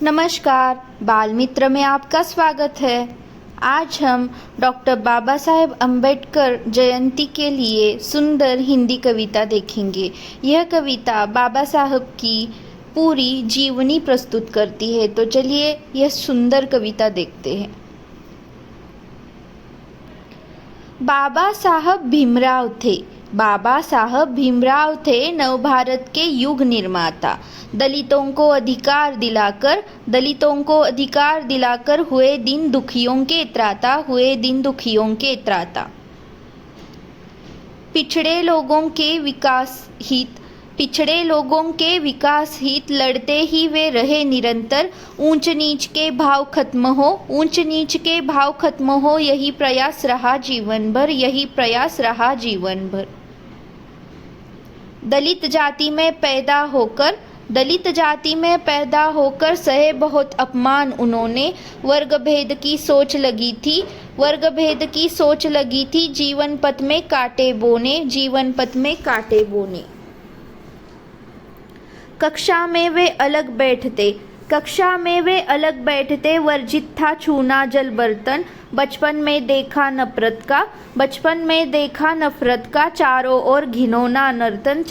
नमस्कार, बाल मित्र में आपका स्वागत है। आज हम डॉक्टर बाबा साहेब अम्बेडकर जयंती के लिए सुंदर हिंदी कविता देखेंगे। यह कविता बाबा साहब की पूरी जीवनी प्रस्तुत करती है। तो चलिए यह सुंदर कविता देखते हैं। बाबा साहब भीमराव थे। बाबा साहब भीमराव थे नवभारत के युग निर्माता। दलितों को अधिकार दिलाकर हुए दिन दुखियों के त्राता। पिछड़े लोगों के विकास हित लड़ते ही वे रहे निरंतर। ऊंच नीच के भाव खत्म हो यही प्रयास रहा जीवन भर। दलित जाति में पैदा होकर सहे बहुत अपमान उन्होंने। वर्ग भेद की सोच लगी थी जीवन पथ में कांटे बोने। कक्षा में वे अलग बैठते वर्जित था छूना जल बर्तन। बचपन में देखा नफरत का चारों ओर घिनौना नर्तन।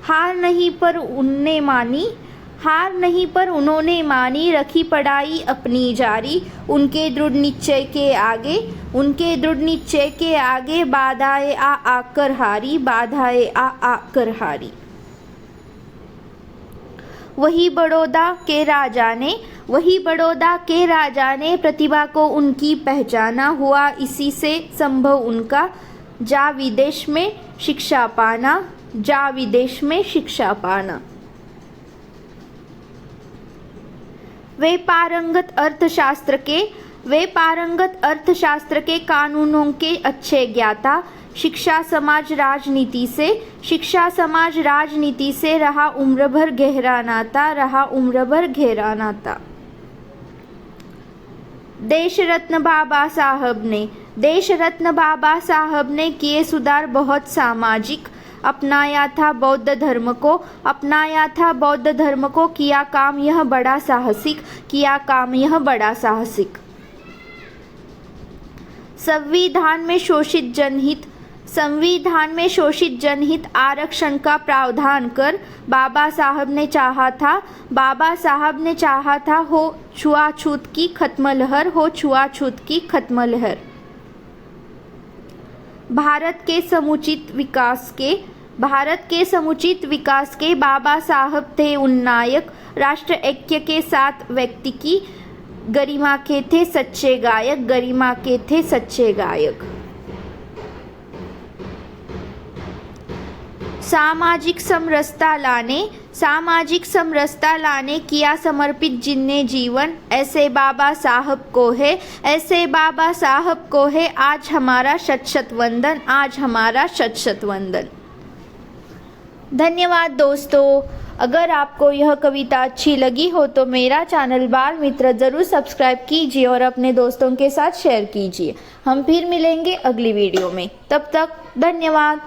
हार नहीं पर उन्होंने मानी रखी पढ़ाई अपनी जारी। उनके दृढ़ निश्चय के आगे बाधाएं आकर हारी। वही बड़ौदा के राजा ने प्रतिभा को उनकी पहचाना। हुआ इसी से संभव उनका जा विदेश में शिक्षा पाना। वे पारंगत अर्थशास्त्र के कानूनों के अच्छे ज्ञाता। शिक्षा समाज राजनीति से रहा उम्र भर गहरा नाता। देश रत्न बाबा साहब ने किए सुधार बहुत सामाजिक। अपनाया था बौद्ध धर्म को किया काम यह बड़ा साहसिक। संविधान में शोषित जनहित आरक्षण का प्रावधान कर बाबा साहब ने चाहा था हो छुआछूत की खत्म लहर। भारत के समुचित विकास के बाबा साहब थे उन नायक। राष्ट्र ऐक्य के साथ व्यक्ति की गरिमा के थे सच्चे गायक। सामाजिक समरसता लाने किया समर्पित जिनने जीवन। ऐसे बाबा साहब को है आज हमारा शत वंदन। धन्यवाद दोस्तों। अगर आपको यह कविता अच्छी लगी हो तो मेरा चैनल बाल मित्र ज़रूर सब्सक्राइब कीजिए और अपने दोस्तों के साथ शेयर कीजिए। हम फिर मिलेंगे अगली वीडियो में। तब तक धन्यवाद।